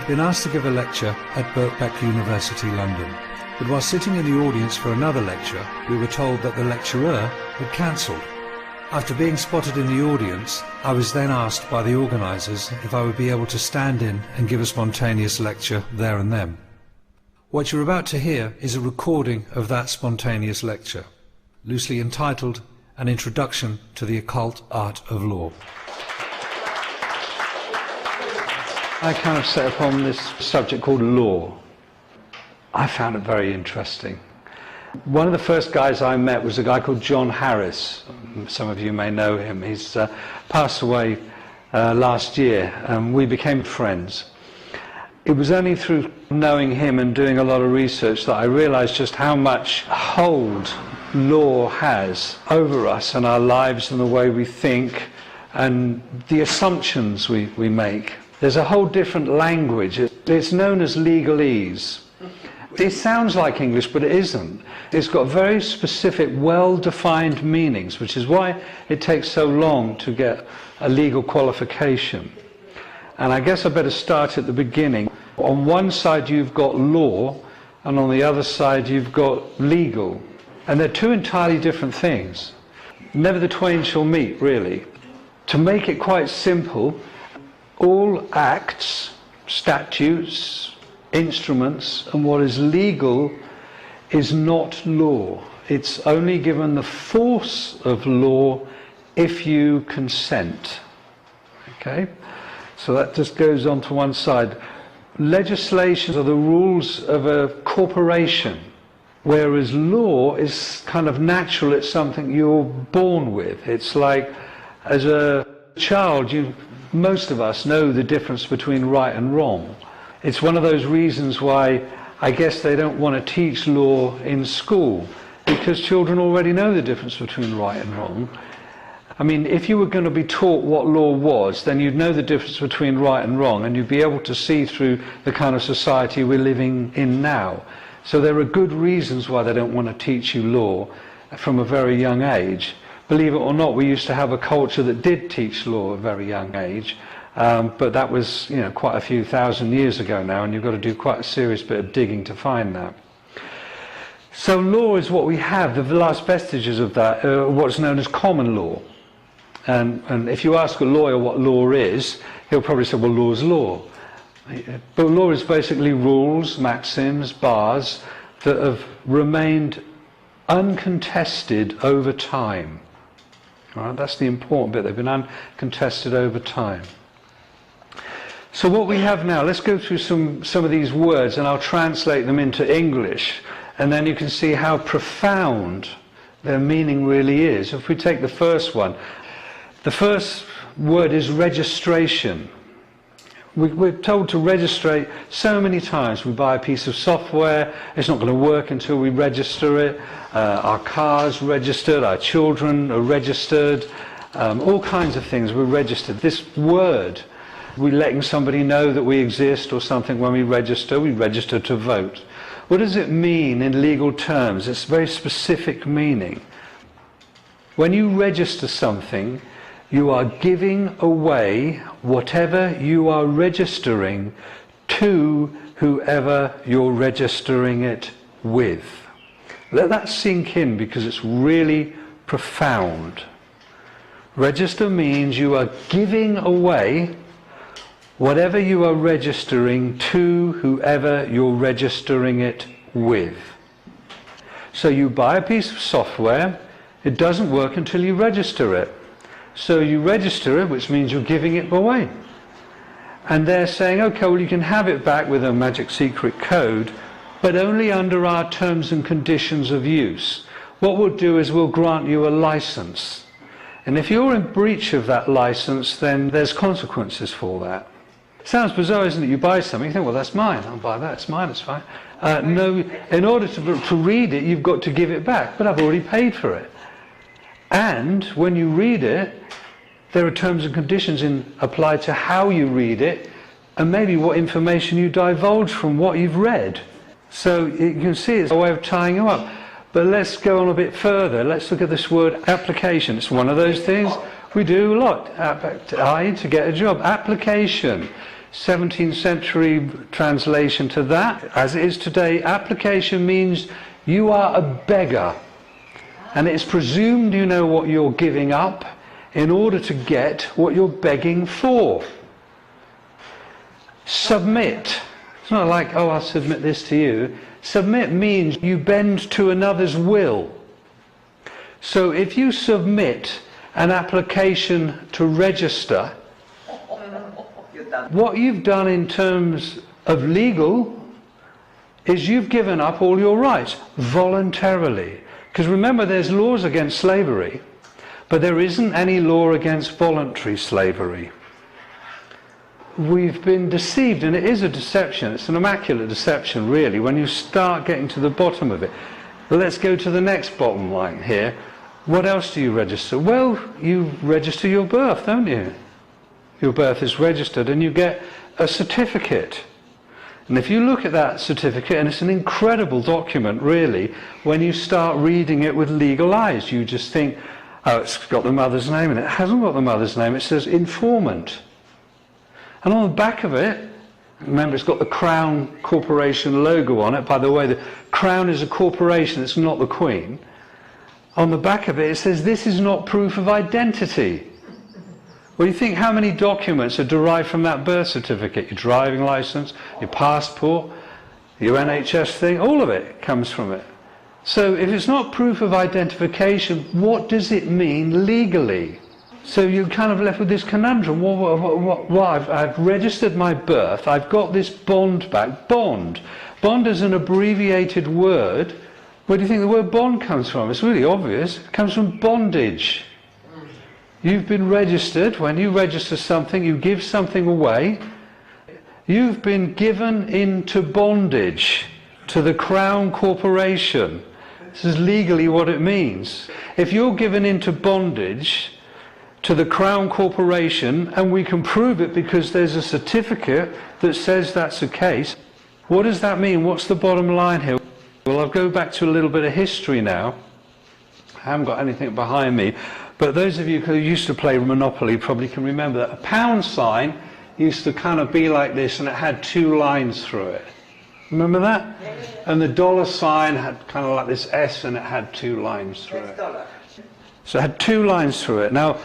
I'd been asked to give a lecture at Birkbeck University, London, but while sitting in the audience for another lecture, we were told that the lecturer had cancelled. After being spotted in the audience, I was then asked by the organisers if I would be able to stand in and give a spontaneous lecture there and then. What you're about to hear is a recording of that spontaneous lecture, loosely entitled An Introduction to the Occult Art of Law. I kind of set upon this subject called law. I found it very interesting. One of the first guys I met was a guy called John Harris. Some of you may know him. He's passed away last year, and we became friends. It was only through knowing him and doing a lot of research that I realized just how much hold law has over us and our lives and the way we think and the assumptions we make. There's a whole different language. It's known as legalese. It sounds like English, but it isn't. It's got very specific, well-defined meanings, which is why it takes so long to get a legal qualification. And I guess I better start at the beginning. On one side you've got law, and on the other side you've got legal. And they're two entirely different things. Never the twain shall meet, really. To make it quite simple, all acts, statutes, instruments, and what is legal is not law. It's only given the force of law if you consent. Okay? So that just goes on to one side. Legislation are the rules of a corporation, whereas law is kind of natural. It's something you're born with. It's like, as a child, most of us know the difference between right and wrong. It's one of those reasons why I guess they don't want to teach law in school, because children already know the difference between right and wrong. I mean, if you were going to be taught what law was, then you'd know the difference between right and wrong, and you'd be able to see through the kind of society we're living in now. So there are good reasons why they don't want to teach you law from a very young age. Believe it or not, we used to have a culture that did teach law at a very young age, but that was, quite a few thousand years ago now, and you've got to do quite a serious bit of digging to find that. So law is what we have. The last vestiges of that are what's known as common law. And if you ask a lawyer what law is, he'll probably say, well, law is law. But law is basically rules, maxims, bars that have remained uncontested over time. All right, that's the important bit. They've been uncontested over time. So what we have now, let's go through some of these words, and I'll translate them into English, and then you can see how profound their meaning really is. If we take the first one, the first word is registration. We're told to register so many times. We buy a piece of software, it's not going to work until we register it. Our car's registered, our children are registered, all kinds of things we're registered. This word, we're letting somebody know that we exist or something when we register to vote. What does it mean in legal terms? It's a very specific meaning. When you register something, you are giving away whatever you are registering to whoever you're registering it with. Let that sink in, because it's really profound. Register means you are giving away whatever you are registering to whoever you're registering it with. So you buy a piece of software, it doesn't work until you register it. So you register it, which means you're giving it away. And they're saying, okay, well, you can have it back with a magic secret code, but only under our terms and conditions of use. What we'll do is we'll grant you a license. And if you're in breach of that license, then there's consequences for that. Sounds bizarre, isn't it? You buy something, you think, well, that's mine. I'll buy that. It's mine, it's fine. No, in order to read it, you've got to give it back. But I've already paid for it. And when you read it, there are terms and conditions applied to how you read it, and maybe what information you divulge from what you've read. So you can see it's a way of tying you up. But let's go on a bit further. Let's look at this word application. It's one of those things we do a lot. To get a job. Application. 17th century translation to that, as it is today, application means you are a beggar. And it's presumed you know what you're giving up in order to get what you're begging for. Submit. It's not like, oh, I'll submit this to you. Submit means you bend to another's will. So if you submit an application to register, what you've done in terms of legal is you've given up all your rights voluntarily. Because remember, there's laws against slavery, but there isn't any law against voluntary slavery. We've been deceived, and it is a deception. It's an immaculate deception, really, when you start getting to the bottom of it. But let's go to the next bottom line here. What else do you register? Well, you register your birth, don't you? Your birth is registered, and you get a certificate. And if you look at that certificate, and it's an incredible document, really, when you start reading it with legal eyes, you just think, oh, it's got the mother's name in it. It hasn't got the mother's name. It says informant. And on the back of it, remember, it's got the Crown Corporation logo on it. By the way, the Crown is a corporation. It's not the Queen. On the back of it, it says, this is not proof of identity. Well, you think how many documents are derived from that birth certificate? Your driving license, your passport, your NHS thing, all of it comes from it. So if it's not proof of identification, what does it mean legally? So you're kind of left with this conundrum. Well, I've registered my birth, I've got this bond back. Bond. Bond is an abbreviated word. Where do you think the word bond comes from? It's really obvious. It comes from bondage. You've been registered. When you register something, you give something away. You've been given into bondage to the Crown Corporation. This is legally what it means. If you're given into bondage to the Crown Corporation, and we can prove it because there's a certificate that says that's the case, what does that mean? What's the bottom line here? Well, I'll go back to a little bit of history now. I haven't got anything behind me. But those of you who used to play Monopoly probably can remember that a pound sign used to kind of be like this, and it had two lines through it. Remember that? And the dollar sign had kind of like this S, and it had two lines through it. So it had two lines through it. Now,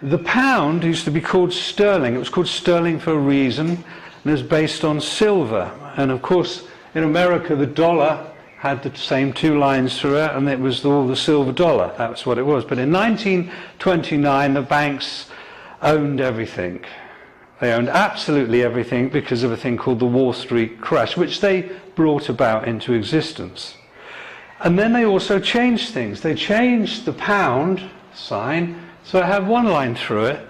the pound used to be called sterling. It was called sterling for a reason, and it was based on silver. And of course, in America, the dollar had the same two lines through it, and it was all the silver dollar. That's what it was. But in 1929, the banks owned everything. They owned absolutely everything because of a thing called the Wall Street crash, which they brought about into existence. And then they also changed things. They changed the pound sign so it had one line through it,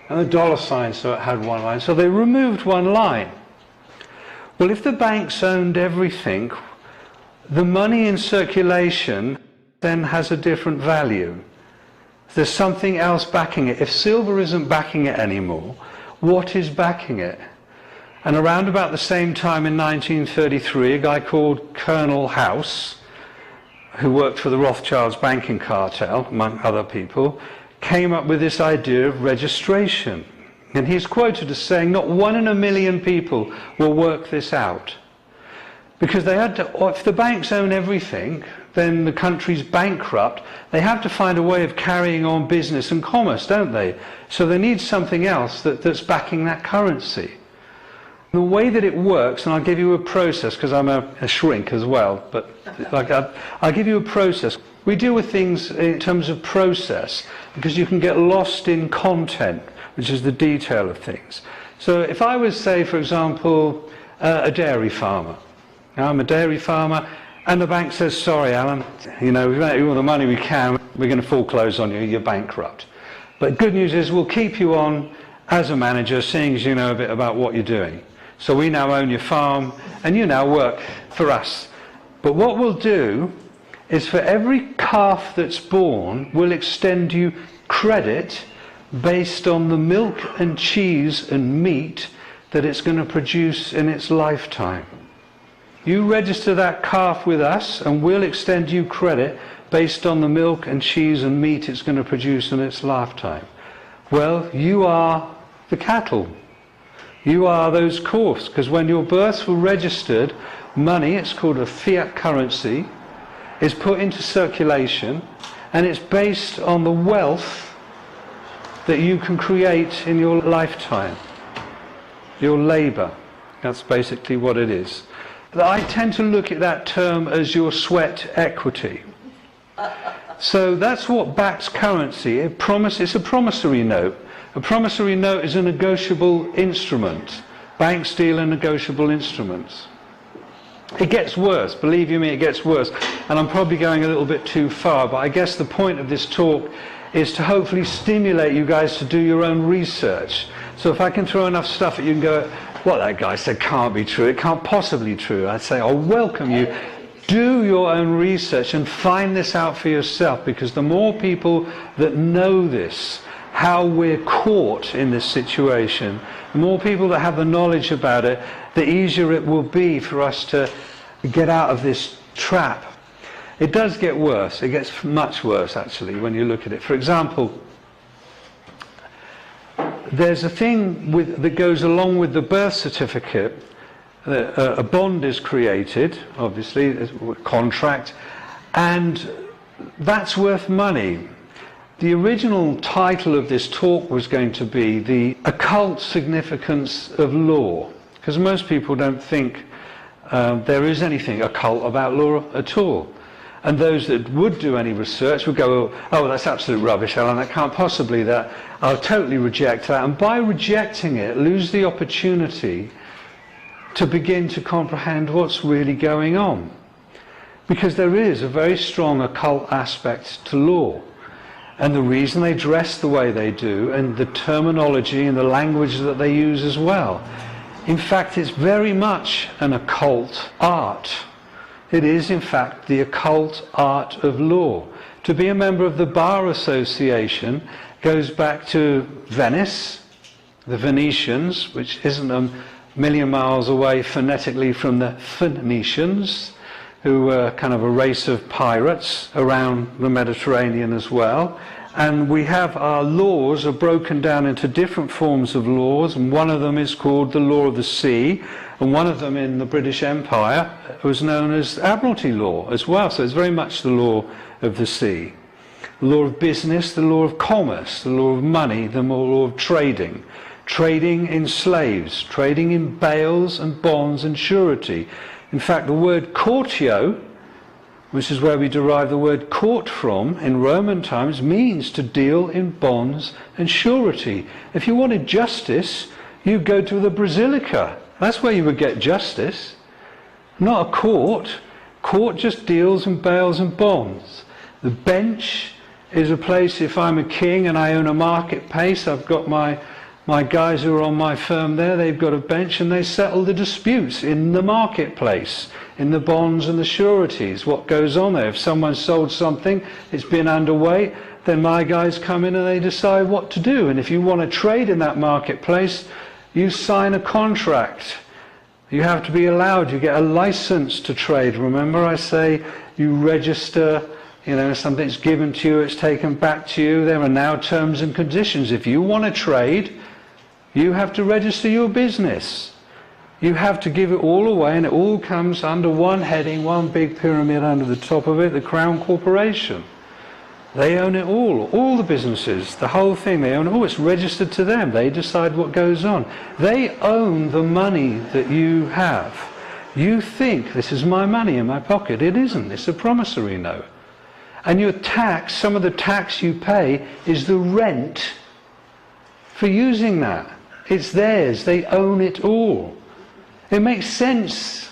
and the dollar sign so it had one line. So they removed one line. Well, if the banks owned everything, the money in circulation then has a different value. There's something else backing it. If silver isn't backing it anymore, what is backing it? And around about the same time in 1933, a guy called Colonel House, who worked for the Rothschilds banking cartel, among other people, came up with this idea of registration. And he's quoted as saying, not 1 in a million people will work this out. Because they had to, if the banks own everything, then the country's bankrupt. They have to find a way of carrying on business and commerce, don't they? So they need something else that's backing that currency. The way that it works, and I'll give you a process, because I'm a shrink as well, but I'll give you a process. We deal with things in terms of process, because you can get lost in content, which is the detail of things. So if I was, say, for example, a dairy farmer. Now, I'm a dairy farmer, and the bank says, sorry, Alan, we've lent you all the money we can, we're going to foreclose on you, you're bankrupt. But good news is we'll keep you on as a manager, seeing as you know a bit about what you're doing. So we now own your farm, and you now work for us. But what we'll do is for every calf that's born, we'll extend you credit based on the milk and cheese and meat that it's going to produce in its lifetime. You register that calf with us, and we'll extend you credit based on the milk and cheese and meat it's going to produce in its lifetime. Well, you are the cattle. You are those courts, because when your births were registered, money, it's called a fiat currency, is put into circulation, and it's based on the wealth that you can create in your lifetime, your labour. That's basically what it is. But I tend to look at that term as your sweat equity. So that's what backs currency. It's a promissory note. A promissory note is a negotiable instrument. Banks deal in negotiable instruments. It gets worse, believe you me, it gets worse. And I'm probably going a little bit too far, but I guess the point of this talk is to hopefully stimulate you guys to do your own research. So if I can throw enough stuff at you and go, what that guy said can't be true, it can't possibly be true, I'd say, I'll welcome you. Do your own research and find this out for yourself, because the more people that know this, how we're caught in this situation, the more people that have the knowledge about it, the easier it will be for us to get out of this trap. It does get worse. It gets much worse, actually, when you look at it. For example, there's a thing that goes along with the birth certificate. A bond is created, obviously, a contract, and that's worth money. The original title of this talk was going to be The Occult Significance of Law, because most people don't think there is anything occult about law at all. And those that would do any research would go, oh, that's absolute rubbish, Alan, that can't possibly, that I'll totally reject that. And by rejecting it, lose the opportunity to begin to comprehend what's really going on. Because there is a very strong occult aspect to law. And the reason they dress the way they do, and the terminology and the language that they use as well. In fact, it's very much an occult art. It is, in fact, the occult art of law. To be a member of the Bar Association goes back to Venice, the Venetians, which isn't a million miles away phonetically from the Phoenicians, who were kind of a race of pirates around the Mediterranean as well. And we have our laws are broken down into different forms of laws, and one of them is called the law of the sea, and one of them in the British Empire was known as Admiralty law as well. So it's very much the law of the sea. The law of business, the law of commerce, the law of money, the law of trading. Trading in slaves, trading in bales and bonds and surety. In fact, the word courtio, which is where we derive the word court from in Roman times, means to deal in bonds and surety. If you wanted justice, you go to the Basilica. That's where you would get justice. Not a court. Court just deals in bales and bonds. The bench is a place, if I'm a king and I own a marketplace, I've got my guys who are on my firm there, they've got a bench and they settle the disputes in the marketplace, in the bonds and the sureties, what goes on there. If someone sold something, it's been underweight, then my guys come in and they decide what to do. And if you want to trade in that marketplace, you sign a contract. You have to be allowed, you get a license to trade. Remember I say you register, something's given to you, it's taken back to you. There are now terms and conditions. If you want to trade, you have to register your business. You have to give it all away, and it all comes under one heading, one big pyramid under the top of it, the Crown Corporation. They own it all the businesses, the whole thing, they own it all. It's registered to them. They decide what goes on. They own the money that you have. You think, this is my money in my pocket. It isn't. It's a promissory note. And your tax, some of the tax you pay, is the rent for using that. It's theirs. They own it all. It makes sense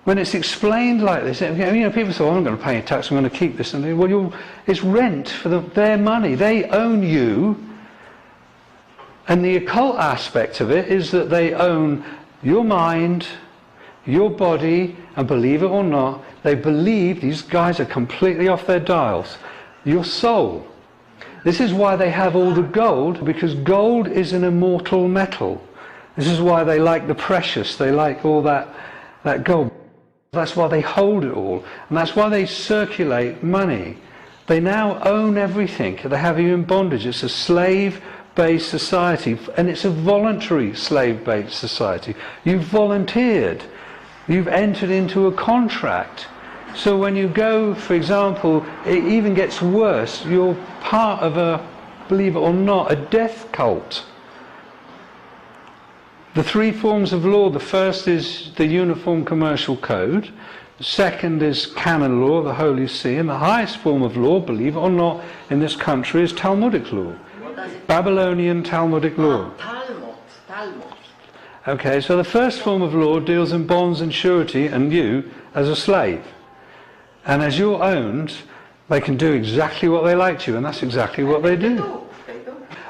when it's explained like this. People say, I'm going to pay a tax, I'm going to keep this. And well, it's rent for their money. They own you. And the occult aspect of it is that they own your mind, your body, and believe it or not, they believe, these guys are completely off their dials, your soul. This is why they have all the gold, because gold is an immortal metal. This is why they like the precious, they like all that gold. That's why they hold it all, and that's why they circulate money. They now own everything. They have you in bondage. It's a slave slave-based society, and it's a voluntary slave-based society. You've volunteered. You've entered into a contract. So when you go, for example, it even gets worse. You're part of a, believe it or not, a death cult. The three forms of law, the first is the Uniform Commercial Code, the second is canon law, the Holy See, and the highest form of law, believe it or not, in this country is Talmudic law. Babylonian Talmudic law. Talmud. Okay, so the first form of law deals in bonds and surety and you as a slave. And as you're owned, they can do exactly what they like to you, and that's exactly what they do.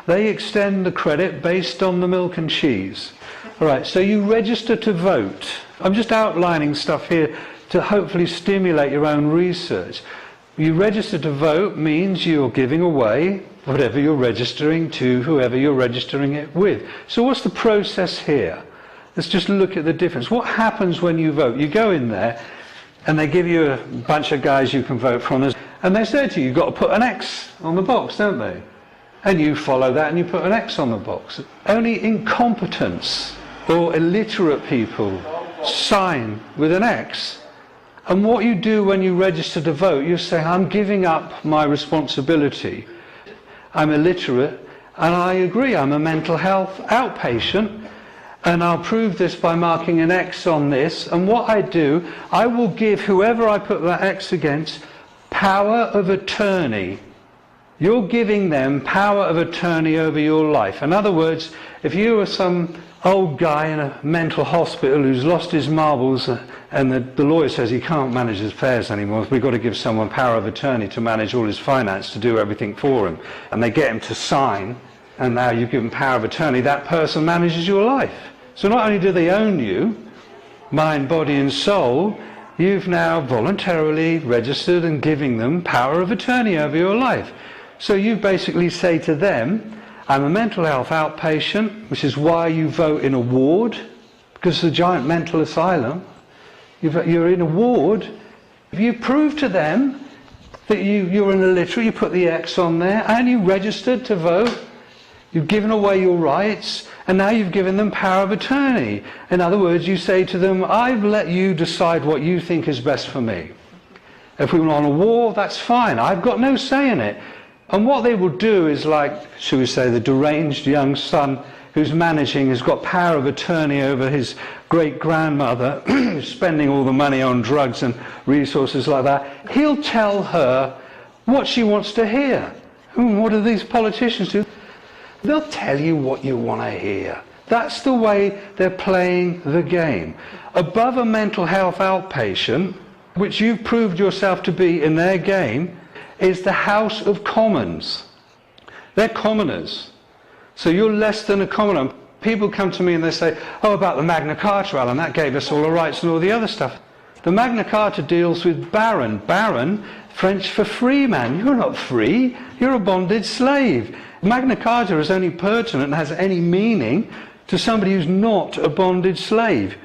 They extend the credit based on the milk and cheese. All right, so you register to vote. I'm just outlining stuff here to hopefully stimulate your own research. You register to vote means you're giving away whatever you're registering to whoever you're registering it with. So what's the process here? Let's just look at the difference. What happens when you vote? You go in there and they give you a bunch of guys you can vote from, and they say to you, you've got to put an X on the box, don't they? And you follow that and you put an X on the box. Only incompetents or illiterate people sign with an X. And what you do when you register to vote, you say, I'm giving up my responsibility. I'm illiterate, and I agree, I'm a mental health outpatient, and I'll prove this by marking an X on this. And what I do, I will give whoever I put that X against power of attorney. You're giving them power of attorney over your life. In other words, if you were some old guy in a mental hospital who's lost his marbles and the lawyer says he can't manage his affairs anymore, we've got to give someone power of attorney to manage all his finance, to do everything for him, and they get him to sign, and now you've given power of attorney, that person manages your life. So not only do they own you, mind, body and soul, you've now voluntarily registered and giving them power of attorney over your life. So you basically say to them, I'm a mental health outpatient, which is why you vote in a ward, because it's a giant mental asylum. You're in a ward. If you prove to them that you're an illiterate, you put the X on there, and you registered to vote, you've given away your rights, and now you've given them power of attorney. In other words, you say to them, I've let you decide what you think is best for me. If we were on a war, that's fine. I've got no say in it. And what they will do is, like, shall we say, the deranged young son who's managing has got power of attorney over his great-grandmother who's spending all the money on drugs and resources like that. He'll tell her what she wants to hear. What do these politicians do? They'll tell you what you want to hear. That's the way they're playing the game. Above a mental health outpatient, which you've proved yourself to be in their game, is the House of Commons. They're commoners. So you're less than a commoner. People come to me and they say, oh, about the Magna Carta, Alan, that gave us all the rights and all the other stuff. The Magna Carta deals with baron. Baron, French for free man. You're not free. You're a bonded slave. Magna Carta is only pertinent and has any meaning to somebody who's not a bonded slave.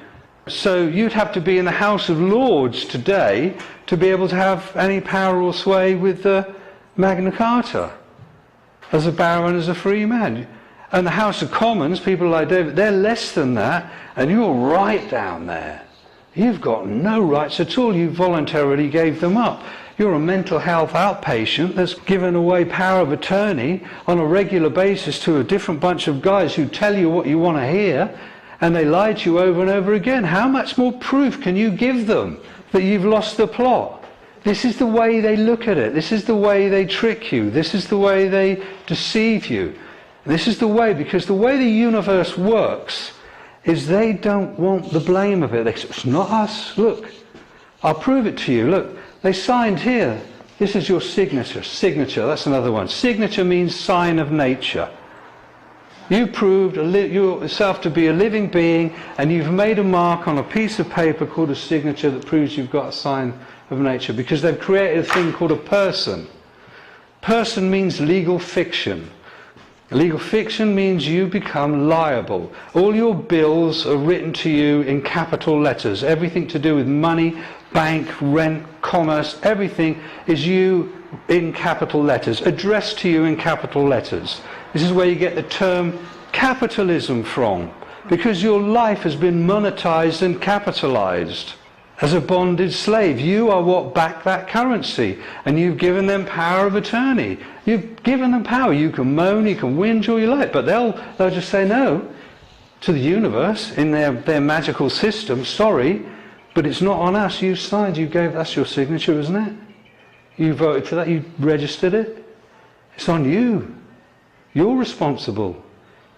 So you'd have to be in the House of Lords today to be able to have any power or sway with the Magna Carta as a baron, as a free man. And the House of Commons, people like David, they're less than that, and you're right down there. You've got no rights at all. You voluntarily gave them up. You're a mental health outpatient that's given away power of attorney on a regular basis to a different bunch of guys who tell you what you want to hear, and they lie to you over and over again. How much more proof can you give them that you've lost the plot? This is the way they look at it. This is the way they trick you. This is the way they deceive you. This is the way, because the way the universe works is they don't want the blame of it. They say, it's not us. Look, I'll prove it to you. Look, they signed here. This is your signature. Signature, that's another one. Signature means sign of nature. You proved yourself to be a living being, and you've made a mark on a piece of paper called a signature that proves you've got a sign of nature, because they've created a thing called a person. Person means legal fiction. Legal fiction means you become liable. All your bills are written to you in capital letters. Everything to do with money, bank, rent, commerce, everything is you in capital letters, addressed to you in capital letters. This is where you get the term capitalism from, because your life has been monetized and capitalized. As a bonded slave, you are what back that currency, and you've given them power of attorney. You've given them power. You can moan, you can whinge all you like, but they'll just say no to the universe in their magical system. Sorry, but it's not on us. You signed, you gave, that's your signature, isn't it? You voted for that, you registered it. It's on you. You're responsible.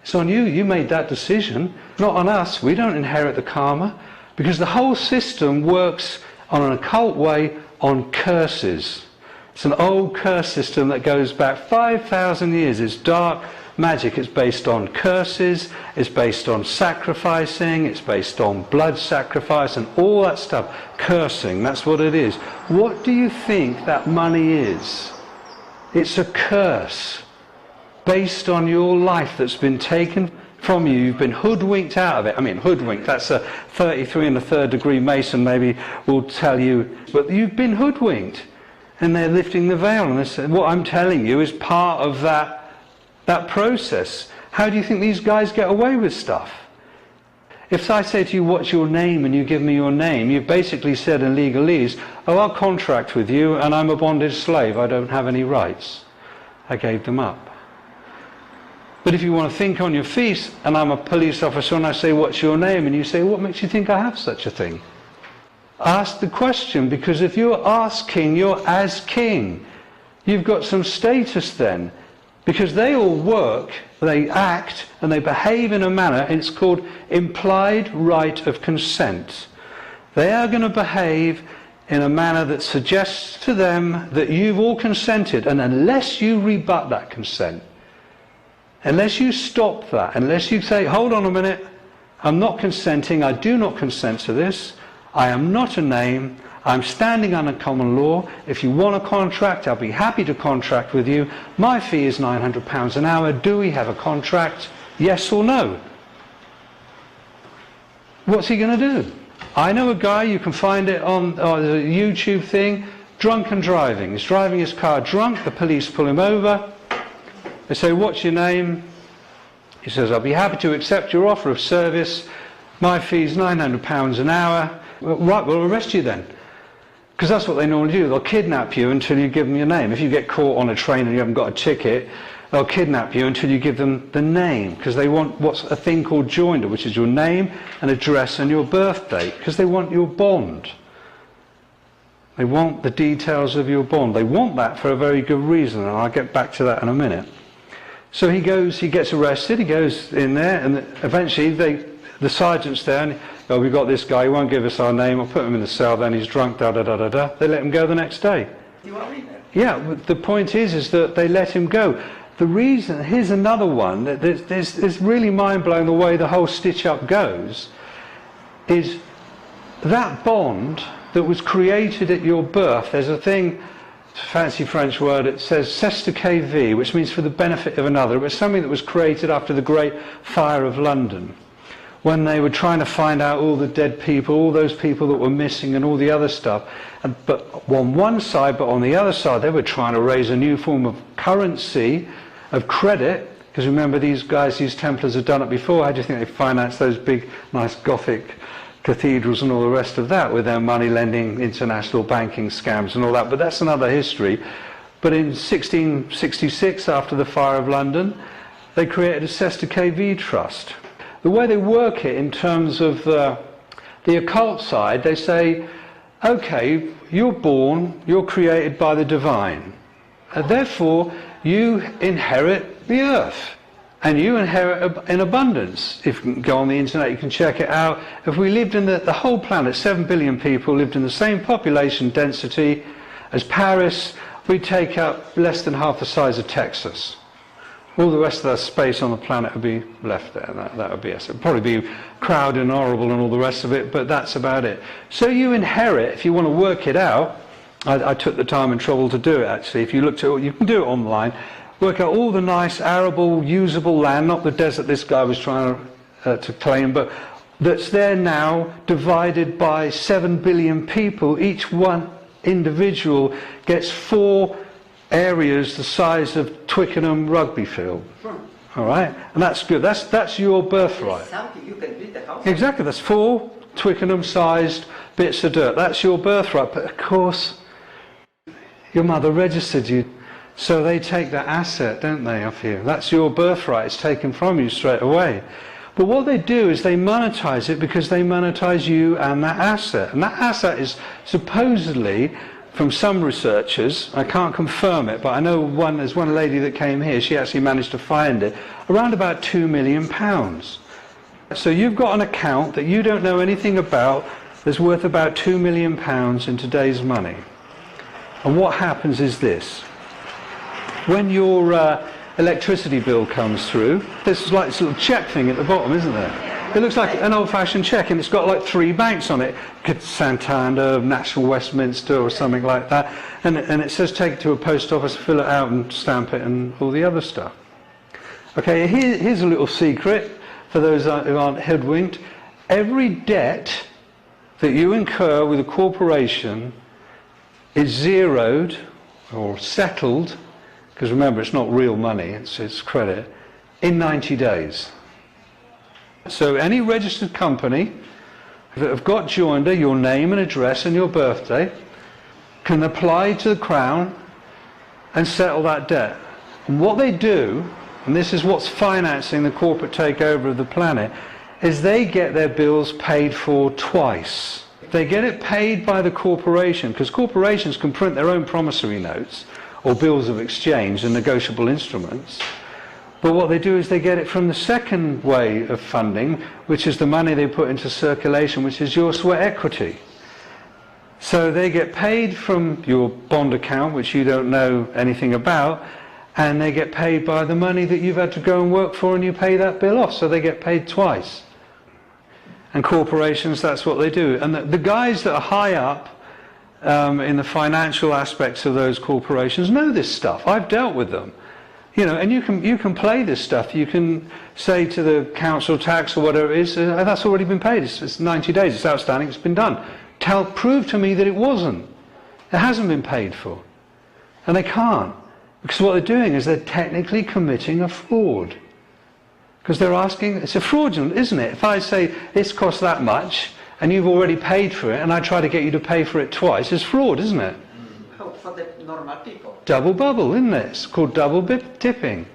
It's on you. You made that decision, not on us. We don't inherit the karma. Because the whole system works on an occult way on curses. It's an old curse system that goes back 5,000 years. It's dark magic. It's based on curses. It's based on sacrificing. It's based on blood sacrifice and all that stuff. Cursing, that's what it is. What do you think that money is? It's a curse based on your life that's been taken from you. You've been hoodwinked out of it. I mean, hoodwinked, that's a 33 and a third degree Mason maybe will tell you, but you've been hoodwinked, and they're lifting the veil, and they say, what I'm telling you is part of that process. How do you think these guys get away with stuff? If I say to you, what's your name, and you give me your name, you've basically said in legalese, oh, I'll contract with you, and I'm a bonded slave, I don't have any rights. I gave them up. But if you want to think on your feet, and I'm a police officer and I say, what's your name? And you say, what makes you think I have such a thing? Ask the question, because if you're asking, you're as king. You've got some status then. Because they all work, they act, and they behave in a manner, it's called implied right of consent. They are going to behave in a manner that suggests to them that you've all consented, and unless you rebut that consent, unless you stop that, unless you say, hold on a minute, I'm not consenting, I do not consent to this, I am not a name, I'm standing under common law, if you want a contract, I'll be happy to contract with you, my fee is £900 an hour, do we have a contract, yes or no? What's he going to do? I know a guy, you can find it on the YouTube thing, drunken driving. He's driving his car drunk, the police pull him over. They say, what's your name? He says, I'll be happy to accept your offer of service. My fee's £900 an hour. Well, right, we'll arrest you then. Because that's what they normally do. They'll kidnap you until you give them your name. If you get caught on a train and you haven't got a ticket, they'll kidnap you until you give them the name. Because they want what's a thing called joinder, which is your name and address and your birth date. Because they want your bond. They want the details of your bond. They want that for a very good reason, and I'll get back to that in a minute. So he gets arrested, he goes in there, and eventually the sergeant's there, and oh, we've got this guy, he won't give us our name, I'll put him in the cell, then he's drunk, da-da-da-da-da. They let him go the next day. You are in there? Yeah, the point is that they let him go. The reason, here's another one, it's really mind-blowing the way the whole stitch-up goes, is that bond that was created at your birth, there's a thing, fancy French word, it says c'est que vie, which means for the benefit of another. It was something that was created after the Great Fire of London, when they were trying to find out all the dead people, all those people that were missing and all the other stuff. But on one side, but on the other side, they were trying to raise a new form of currency, of credit, because remember these guys, these Templars had done it before. How do you think they financed those big, nice Gothic cathedrals and all the rest of that with their money lending, international banking scams and all that? But that's another history. But in 1666, after the Fire of London, they created a c'est que vie trust. The way they work it in terms of the occult side, they say, okay, you're born, you're created by the divine, and therefore you inherit the earth. And you inherit in abundance. If you go on the internet, you can check it out. If we lived in the whole planet, 7 billion people lived in the same population density as Paris, we'd take up less than half the size of Texas. All the rest of the space on the planet would be left there. That would be us. It would probably be crowded and horrible and all the rest of it, but that's about it. So you inherit, if you want to work it out, I took the time and trouble to do it actually. If you looked at it, you can do it online. work out all the nice arable, usable land, not the desert this guy was trying to claim, but that's there now, divided by 7 billion people. Each one individual gets 4 areas the size of Twickenham rugby field. All right, and that's good. That's your birthright. You can build a house. Exactly, that's 4 Twickenham-sized bits of dirt. That's your birthright. But of course, your mother registered you, so they take that asset, don't they, off you? That's your birthright. It's taken from you straight away. But what they do is they monetize it because they monetize you and that asset. And that asset is supposedly, from some researchers, I can't confirm it, but I know there's one lady that came here, she actually managed to find it, around about £2 million. So you've got an account that you don't know anything about that's worth about £2 million in today's money. And what happens is this. When your electricity bill comes through, there's like this little check thing at the bottom, isn't there? It looks like an old-fashioned check, and it's got like 3 banks on it. Santander, National Westminster, or something like that. And it says take it to a post office, fill it out and stamp it and all the other stuff. Okay, here's a little secret for those who aren't hoodwinked. Every debt that you incur with a corporation is zeroed or settled, because remember, it's not real money, it's credit, in 90 days. So any registered company that have got joinder, your name and address and your birthday, can apply to the Crown and settle that debt. And what they do, and this is what's financing the corporate takeover of the planet, is they get their bills paid for twice. They get it paid by the corporation, because corporations can print their own promissory notes or bills of exchange and negotiable instruments. But what they do is they get it from the second way of funding, which is the money they put into circulation, which is your sweat equity. So they get paid from your bond account, which you don't know anything about, and they get paid by the money that you've had to go and work for, and you pay that bill off. So they get paid twice. And corporations, that's what they do. And the guys that are high up in the financial aspects of those corporations know this stuff. I've dealt with them. You know, and you can play this stuff. You can say to the council tax or whatever it is, that's already been paid. It's 90 days. It's outstanding. It's been done. Prove to me that it wasn't. It hasn't been paid for. And they can't. Because what they're doing is they're technically committing a fraud. Because they're asking, it's a fraudulent, isn't it? If I say, this costs that much, and you've already paid for it, and I try to get you to pay for it twice, it's fraud, isn't it? For the normal people. Double bubble, isn't it? It's called double tipping.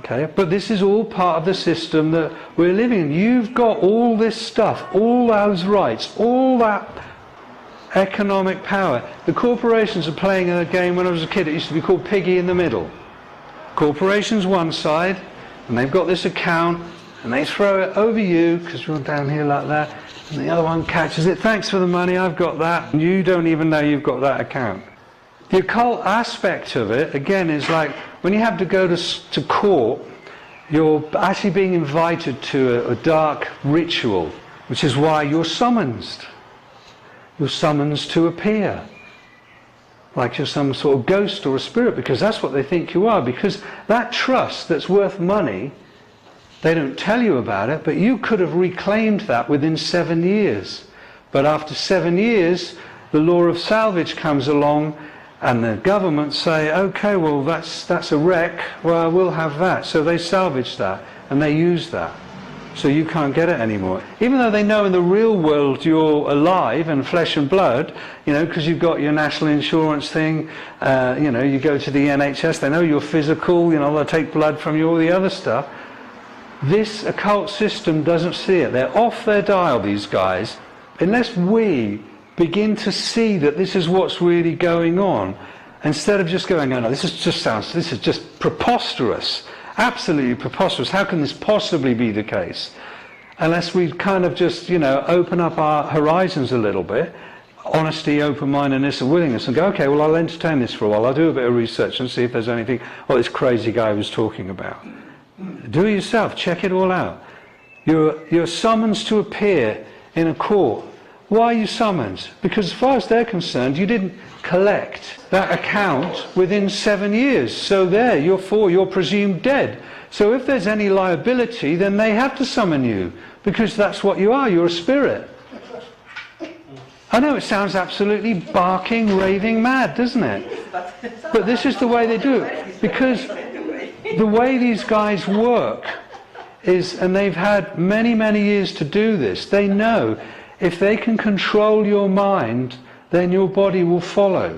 Okay, but this is all part of the system that we're living in. You've got all this stuff, all those rights, all that economic power. The corporations are playing a game. When I was a kid, it used to be called piggy in the middle. Corporations one side, and they've got this account, and they throw it over you, because you're down here like that, and the other one catches it. Thanks for the money, I've got that. And you don't even know you've got that account. The occult aspect of it, again, is like when you have to go to court, you're actually being invited to a dark ritual, which is why you're summoned. You're summoned to appear, like you're some sort of ghost or a spirit, because that's what they think you are. Because that trust that's worth money, they don't tell you about it, but you could have reclaimed that within 7 years. But after 7 years, the law of salvage comes along, and the government say, okay, well, that's a wreck, well, we'll have that. So they salvage that, and they use that. So you can't get it anymore. Even though they know in the real world you're alive and flesh and blood, you know, because you've got your national insurance thing, you know, you go to the NHS, they know you're physical, you know, they'll take blood from you, all the other stuff. This occult system doesn't see it. They're off their dial, these guys. Unless we begin to see that this is what's really going on, instead of just going, oh no, this is just preposterous, absolutely preposterous, how can this possibly be the case? Unless we kind of just, you know, open up our horizons a little bit, honesty, open-mindedness and willingness, and go, okay, well, I'll entertain this for a while, I'll do a bit of research and see if there's anything what this crazy guy was talking about. Do it yourself, check it all out. You're summoned to appear in a court Why are you summoned? Because as far as they're concerned, you didn't collect that account within 7 years. So there, you're presumed dead. So if there's any liability, then they have to summon you, because that's what you are, you're a spirit. I know it sounds absolutely barking, raving mad, doesn't it? But this is the way they do it. Because the way these guys work is, and they've had many, many years to do this, they know if they can control your mind, then your body will follow.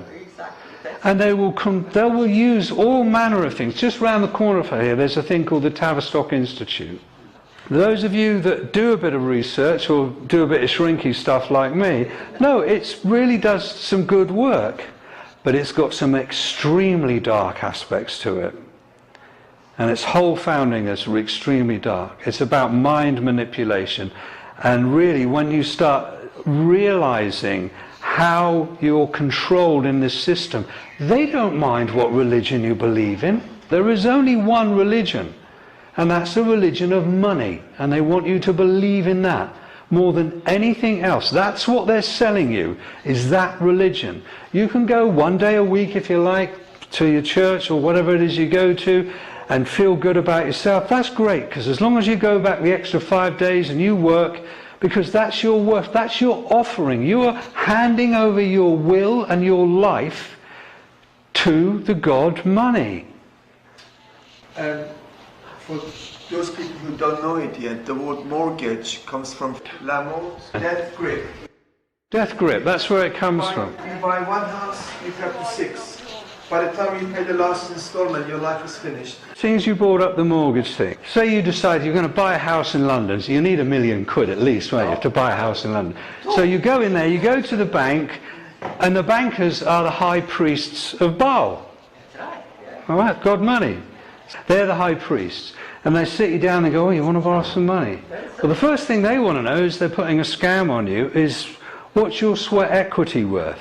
And they will use all manner of things. Just round the corner from here, there's a thing called the Tavistock Institute. Those of you that do a bit of research or do a bit of shrinky stuff like me, no, it really does some good work, but it's got some extremely dark aspects to it. And its whole founding is extremely dark. It's about mind manipulation. And really, when you start realizing how you're controlled in this system, they don't mind what religion you believe in. There is only one religion. And that's the religion of money. And they want you to believe in that more than anything else. That's what they're selling you, is that religion. You can go one day a week, if you like, to your church or whatever it is you go to and feel good about yourself. That's great, because as long as you go back the extra 5 days and you work, because that's your worth, that's your offering. You are handing over your will and your life to the god money. For those people who don't know it yet, the word mortgage comes from la mort, death grip. Death grip, that's where it comes from. You buy one house, you have to 6. By the time you pay the last installment, your life is finished. Seeing as you brought up the mortgage thing, say you decide you're going to buy a house in London, so you need £1 million at least, won't you, to buy a house in London. So you go in there, you go to the bank, and the bankers are the high priests of Baal. All right, God money. They're the high priests. And they sit you down and go, oh, you want to borrow some money? Well, the first thing they want to know is they're putting a scam on you is, what's your sweat equity worth?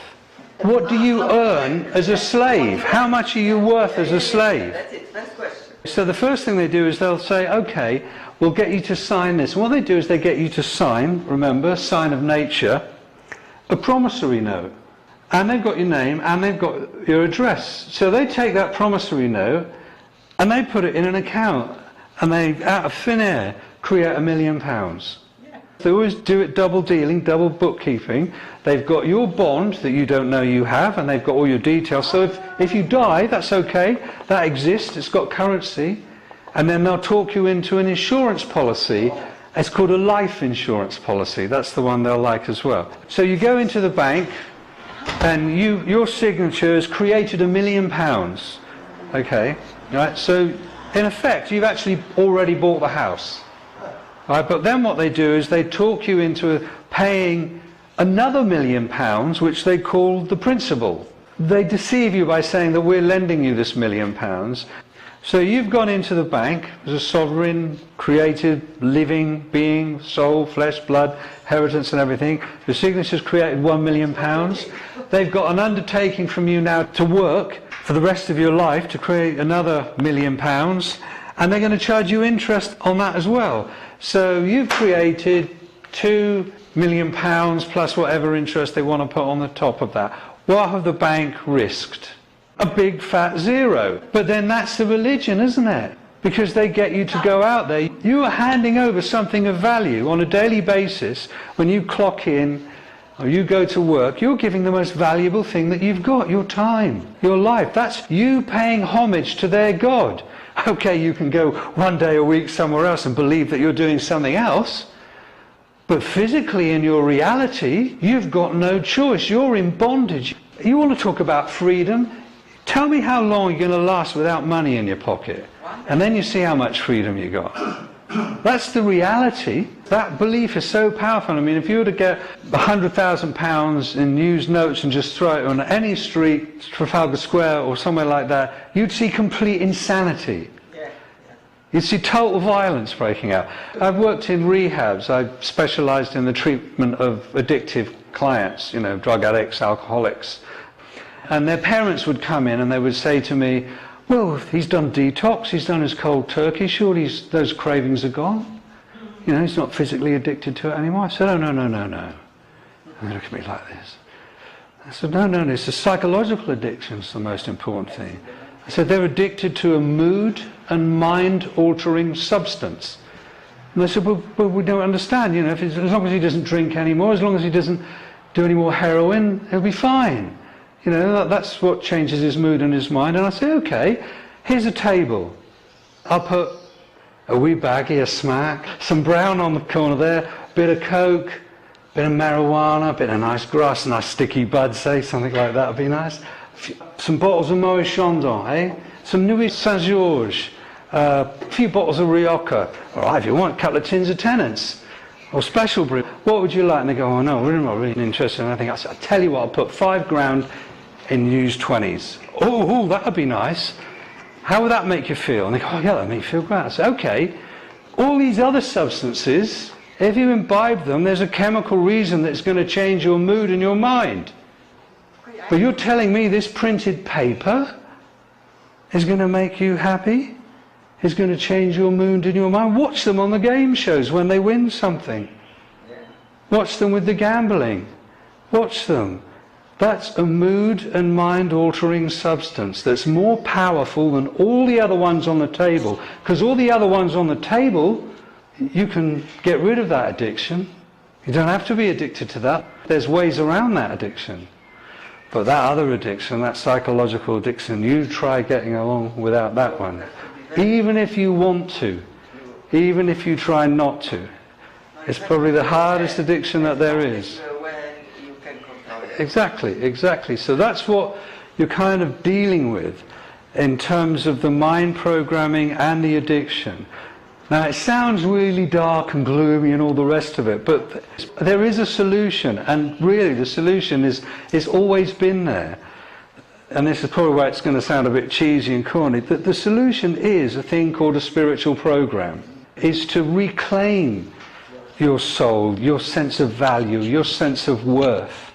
What do you earn as a slave? How much are you worth as a slave? That's it, first question. So the first thing they do is they'll say, okay, we'll get you to sign this. And what they do is they get you to sign, remember, sign of nature, a promissory note. And they've got your name and they've got your address. So they take that promissory note and they put it in an account, and they, out of thin air, create £1 million. Yeah. They always do it double dealing, double bookkeeping. They've got your bond that you don't know you have, and they've got all your details. So if you die, that's okay. That exists. It's got currency. And then they'll talk you into an insurance policy. It's called a life insurance policy. That's the one they'll like as well. So you go into the bank, and your signature has created £1 million. Okay. Right, so in effect you've actually already bought the house. Right, but then what they do is they talk you into paying another £1 million, which they call the principal. They deceive you by saying that we're lending you this £1 million. So you've gone into the bank as a sovereign, created, living being, soul, flesh, blood, inheritance and everything. Your signature's created £1 million. They've got an undertaking from you now to work for the rest of your life to create another £1 million, and they're going to charge you interest on that as well. So you've created £2 million plus whatever interest they want to put on the top of that. What have the bank risked? A big fat zero. But then that's the religion, isn't it? Because they get you to go out there. You are handing over something of value on a daily basis. When you clock in or you go to work, you're giving the most valuable thing that you've got, your time, your life. That's you paying homage to their God. Okay, you can go one day a week somewhere else and believe that you're doing something else, but physically in your reality, you've got no choice. You're in bondage. You want to talk about freedom? Tell me how long you're going to last without money in your pocket, and then you see how much freedom you got. That's the reality. That belief is so powerful. I mean, if you were to get £100,000 in used notes and just throw it on any street, Trafalgar Square or somewhere like that, you'd see complete insanity. You'd see total violence breaking out. I've worked in rehabs. I've specialised in the treatment of addictive clients, you know, drug addicts, alcoholics. And their parents would come in and they would say to me, well, he's done detox, he's done his cold turkey, surely those cravings are gone. You know, he's not physically addicted to it anymore. I said, oh, no. And they look at me like this. I said, no, it's the psychological addiction's the most important thing. I said, they're addicted to a mood and mind-altering substance. And they said, well, we don't understand, as long as he doesn't drink anymore, as long as he doesn't do any more heroin, he'll be fine. That's what changes his mood and his mind. And I say, okay, here's a table. I'll put a wee baggie of smack, some brown on the corner there, a bit of coke, a bit of marijuana, a bit of nice grass, a nice sticky bud, say, something like that would be nice. Some bottles of Moët Chandon, eh? Some Nuit Saint-Georges, a few bottles of Rioja, or if you want, a couple of tins of Tennant's, or special brew. What would you like? And they go, oh no, we're not really interested in anything. I said, I'll tell you what, I'll put £5,000 in used 20s. Oh, that would be nice. How would that make you feel? And they go, oh yeah, that makes me feel great. I said, okay, all these other substances, if you imbibe them, there's a chemical reason that's going to change your mood and your mind. But you're telling me this printed paper is going to make you happy? Is going to change your mood and your mind? Watch them on the game shows when they win something. Watch them with the gambling. Watch them. That's a mood and mind-altering substance that's more powerful than all the other ones on the table. Because all the other ones on the table, you can get rid of that addiction. You don't have to be addicted to that. There's ways around that addiction. But that other addiction, that psychological addiction, you try getting along without that one. Even if you want to, even if you try not to. It's probably the hardest addiction that there is. Exactly. So that's what you're kind of dealing with in terms of the mind programming and the addiction. Now it sounds really dark and gloomy and all the rest of it, but there is a solution, and really the solution is always been there. And this is probably why it's going to sound a bit cheesy and corny, that the solution is a thing called a spiritual program. Is to reclaim your soul, your sense of value, your sense of worth.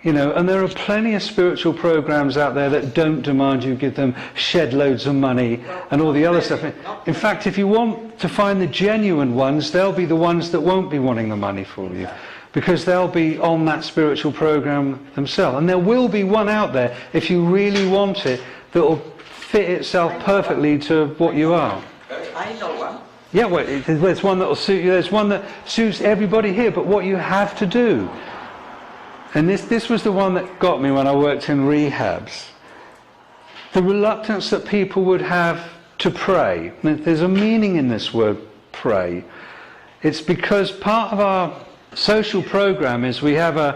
And there are plenty of spiritual programs out there that don't demand you give them shed loads of money and all the other stuff. In fact, if you want to find the genuine ones, they'll be the ones that won't be wanting the money for you, because they'll be on that spiritual program themselves. And there will be one out there, if you really want it, that will fit itself perfectly to what you are. I know one. Yeah, well, there's one that will suit you. There's one that suits everybody here. But what you have to do, and this was the one that got me when I worked in rehabs, the reluctance that people would have to pray. There's a meaning in this word, pray. It's because part of our social program is we have I'm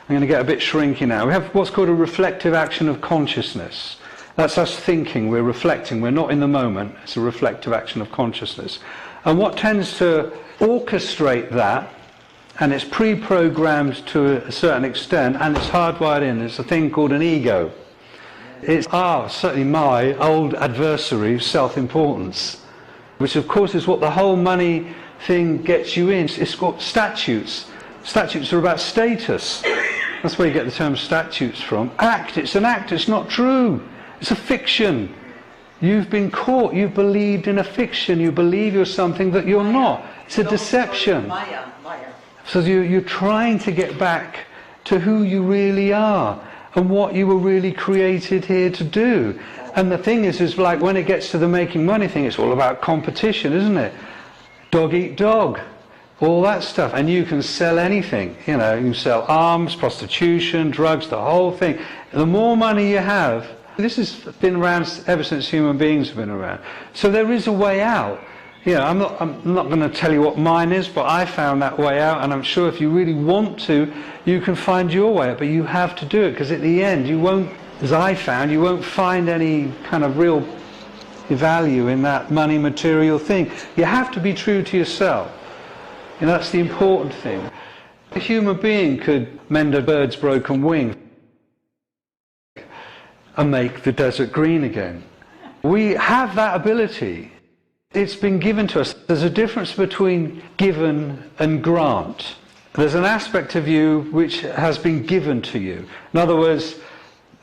going to get a bit shrinky now, we have what's called a reflective action of consciousness. That's us thinking, we're reflecting, we're not in the moment. It's a reflective action of consciousness. And what tends to orchestrate that, and it's pre-programmed to a certain extent, and it's hardwired in, it's a thing called an ego. It's certainly my old adversary, self-importance, which of course is what the whole money thing gets you in. It's got statutes. Statutes are about status. That's where you get the term statutes from. It's an act, it's not true. It's a fiction. You've been caught, you've believed in a fiction, you believe you're something that you're not. It's a deception. Maya. So you're trying to get back to who you really are and what you were really created here to do. And the thing is like when it gets to the making money thing, it's all about competition, isn't it? Dog eat dog, all that stuff. And you can sell anything, you can sell arms, prostitution, drugs, the whole thing. The more money you have, this has been around ever since human beings have been around. So there is a way out. I'm not going to tell you what mine is, but I found that way out, and I'm sure if you really want to, you can find your way out, but you have to do it, because at the end you won't, as I found, you won't find any kind of real value in that money material thing. You have to be true to yourself. That's the important thing. A human being could mend a bird's broken wing and make the desert green again. We have that ability. It's been given to us. There's a difference between given and grant. There's an aspect of you which has been given to you. In other words,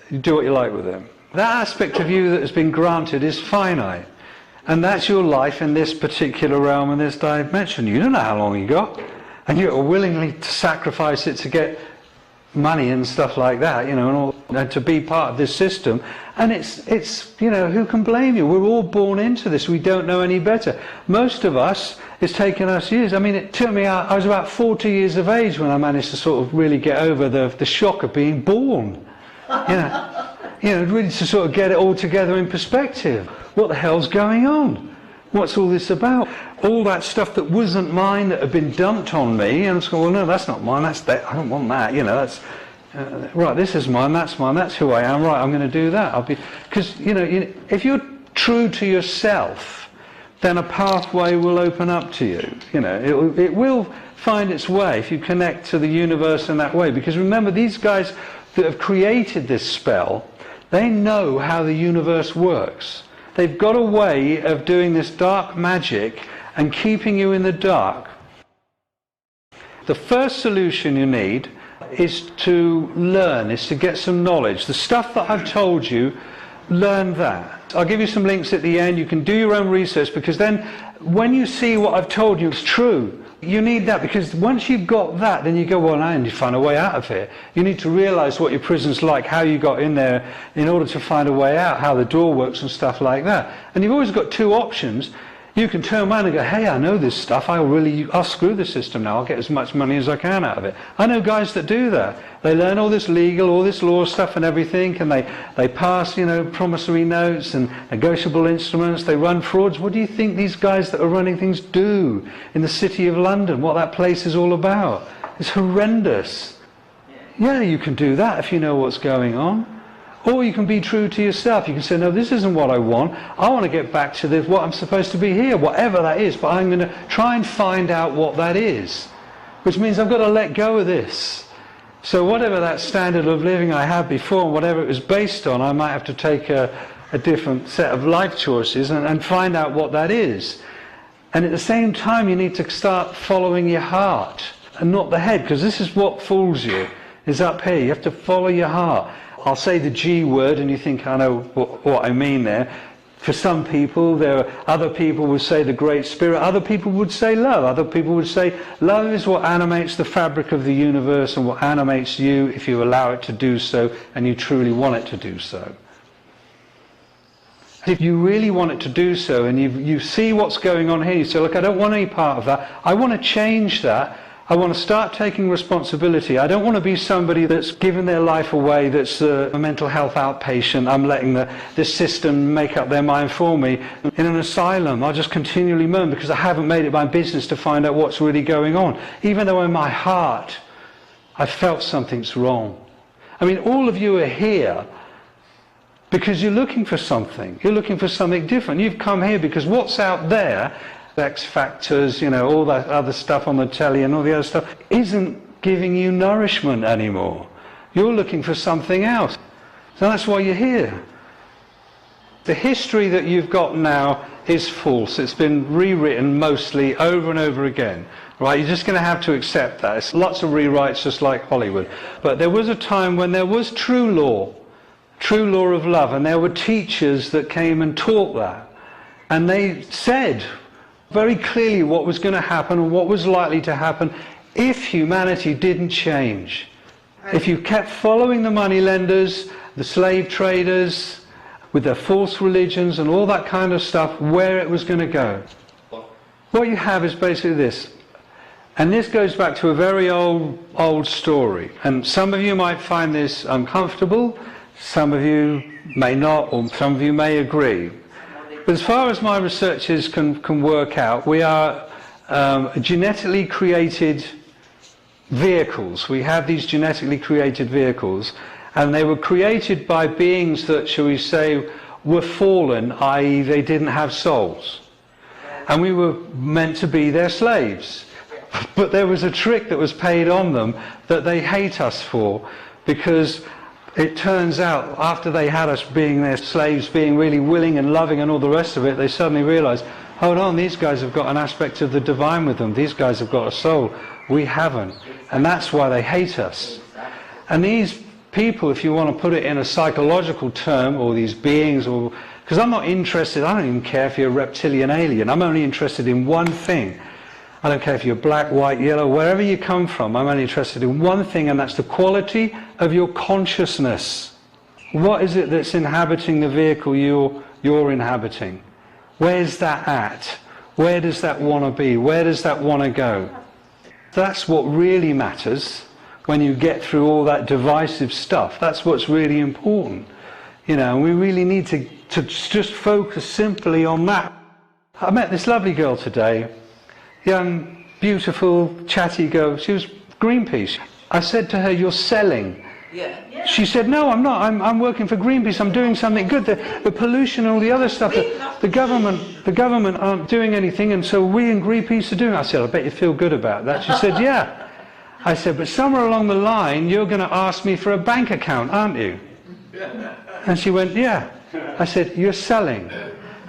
you do what you like with them. That aspect of you that has been granted is finite. And that's your life in this particular realm and this dimension. You don't know how long you got. And you're willingly to sacrifice it to get money and stuff like that, you know, and to be part of this system. And it's you know, who can blame you? We're all born into this. We don't know any better. Most of us, it's taken us years. I mean, it took me, I was about 40 years of age when I managed to sort of really get over the shock of being born. You know, really to sort of get it all together in perspective. What the hell's going on? What's all this about? All that stuff that wasn't mine, that had been dumped on me, and I was going, well, no, that's not mine, that's that. I don't want that, you know, that's, right, this is mine, that's who I am, right, I'm going to do that. Because, you know, if you're true to yourself, then a pathway will open up to you, you know, it will find its way if you connect to the universe in that way. Because remember, these guys that have created this spell, they know how the universe works. They've got a way of doing this dark magic and keeping you in the dark. The first solution you need is to learn, is to get some knowledge. The stuff that I've told you, learn that. I'll give you some links at the end. You can do your own research, because then when you see what I've told you is true, you need that, because once you've got that, then you go, well, I need to find a way out of here. You need to realise what your prison's like, how you got in there in order to find a way out, how the door works and stuff like that. And you've always got two options. You can turn around and go, hey, I know this stuff, I'll screw the system now, I'll get as much money as I can out of it. I know guys that do that. They learn all this legal, all this law stuff and everything, and they pass, you know, promissory notes and negotiable instruments, they run frauds. What do you think these guys that are running things do in the City of London, what that place is all about? It's horrendous. Yeah, you can do that if you know what's going on. Or you can be true to yourself. You can say, no, this isn't what I want. I want to get back to what I'm supposed to be here, whatever that is. But I'm going to try and find out what that is. Which means I've got to let go of this. So whatever that standard of living I had before, and whatever it was based on, I might have to take a different set of life choices and find out what that is. And at the same time, you need to start following your heart and not the head. Because this is what fools you, is up here. You have to follow your heart. I'll say the G word and you think I know what I mean there. For some people, other people would say the Great Spirit, other people would say love, other people would say love is what animates the fabric of the universe and what animates you if you allow it to do so and you truly want it to do so. If you really want it to do so and you see what's going on here, you say, look, I don't want any part of that, I want to change that. I want to start taking responsibility. I don't want to be somebody that's given their life away, that's a mental health outpatient. I'm letting the system make up their mind for me. In an asylum, I'll just continually moan because I haven't made it my business to find out what's really going on. Even though in my heart, I felt something's wrong. I mean, all of you are here because you're looking for something. You're looking for something different. You've come here because what's out there, X Factors, you know, all that other stuff on the telly and all the other stuff, isn't giving you nourishment anymore. You're looking for something else. So that's why you're here. The history that you've got now is false. It's been rewritten mostly over and over again. Right? You're just going to have to accept that. It's lots of rewrites just like Hollywood. But there was a time when there was true law of love, and there were teachers that came and taught that. And they said very clearly what was going to happen and what was likely to happen if humanity didn't change. If you kept following the moneylenders, the slave traders, with their false religions and all that kind of stuff, where it was going to go. What you have is basically this. And this goes back to a very old story. And some of you might find this uncomfortable, some of you may not, or some of you may agree. But as far as my researchers can work out, we are genetically created vehicles. We have these genetically created vehicles, and they were created by beings that, shall we say, were fallen, i.e. they didn't have souls. And we were meant to be their slaves. But there was a trick that was paid on them that they hate us for, because it turns out, after they had us being their slaves, being really willing and loving and all the rest of it, they suddenly realised, hold on, these guys have got an aspect of the divine with them. These guys have got a soul. We haven't. And that's why they hate us. And these people, if you want to put it in a psychological term, or these beings, or because I'm not interested, I don't even care if you're a reptilian alien. I'm only interested in one thing. I don't care if you're black, white, yellow, wherever you come from. I'm only interested in one thing, and that's the quality of your consciousness. What is it that's inhabiting the vehicle you're inhabiting? Where's that at? Where does that want to be? Where does that want to go? That's what really matters when you get through all that divisive stuff. That's what's really important. You know, and we really need to just focus simply on that. I met this lovely girl today, young, beautiful, chatty girl. She was Greenpeace. I said to her, "You're selling." Yeah. She said, "No, I'm not. I'm working for Greenpeace. I'm doing something good. The pollution and all the other stuff, the government aren't doing anything, and so we in Greenpeace are doing it." I said, "I bet you feel good about that." She said, "Yeah." I said, "But somewhere along the line, you're going to ask me for a bank account, aren't you?" And she went, "Yeah." I said, "You're selling."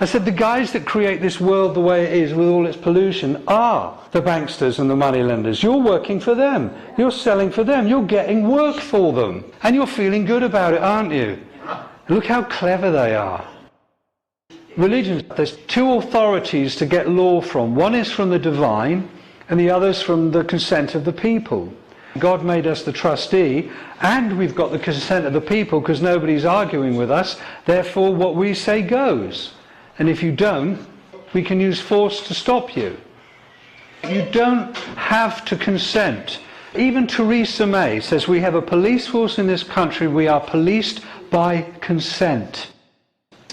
I said, "The guys that create this world the way it is with all its pollution are the banksters and the moneylenders. You're working for them. You're selling for them. You're getting work for them. And you're feeling good about it, aren't you?" Look how clever they are. Religions, there's two authorities to get law from. One is from the divine, and the other is from the consent of the people. God made us the trustee, and we've got the consent of the people because nobody's arguing with us. Therefore, what we say goes. And if you don't, we can use force to stop you. You don't have to consent. Even Theresa May says we have a police force in this country. We are policed by consent.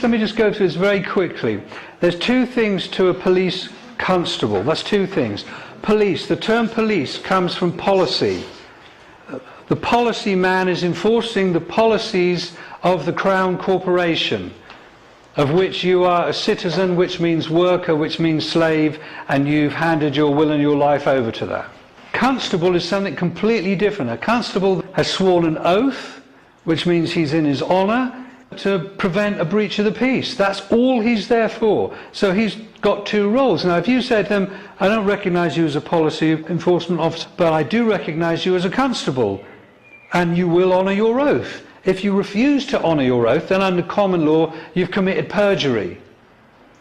Let me just go through this very quickly. There's two things to a police constable. That's two things. Police, the term police comes from policy. The policy man is enforcing the policies of the Crown Corporation, of which you are a citizen, which means worker, which means slave, and you've handed your will and your life over to that. Constable is something completely different. A constable has sworn an oath, which means he's in his honour, to prevent a breach of the peace. That's all he's there for. So he's got two roles. Now if you said to him, "I don't recognise you as a policy enforcement officer, but I do recognise you as a constable, and you will honour your oath." If you refuse to honour your oath, then under common law you've committed perjury.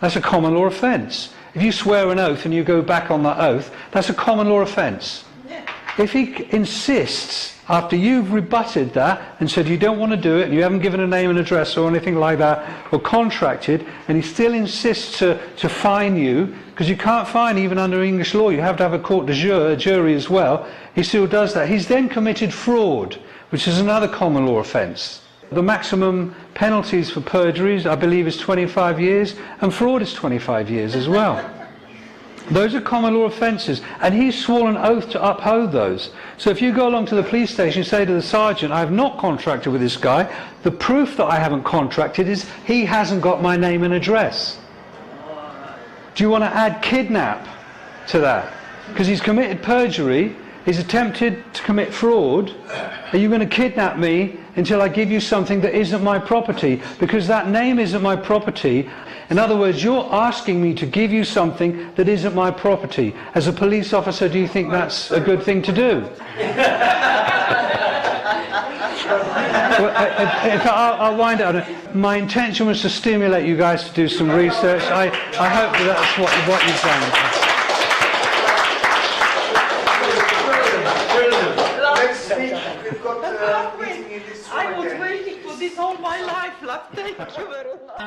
That's a common law offence. If you swear an oath and you go back on that oath, that's a common law offence. If he insists, after you've rebutted that and said you don't want to do it, and you haven't given a name and address or anything like that, or contracted, and he still insists to fine you, because you can't fine even under English law, you have to have a court de jure, a jury as well, he still does that. He's then committed fraud, which is another common law offence. The maximum penalties for perjuries, I believe, is 25 years, and fraud is 25 years as well. Those are common law offences, and he's sworn an oath to uphold those. So if you go along to the police station and say to the sergeant, "I have not contracted with this guy, the proof that I haven't contracted is he hasn't got my name and address." Do you want to add kidnap to that? Because he's committed perjury, he's attempted to commit fraud. Are you going to kidnap me until I give you something that isn't my property? Because that name isn't my property. In other words, you're asking me to give you something that isn't my property. As a police officer, do you think that's a good thing to do? Well, I'll wind up. My intention was to stimulate you guys to do some research. I hope that's what you've done. Next week we've got a meeting in this room I was again. waiting for this all my life, love. Thank you very much.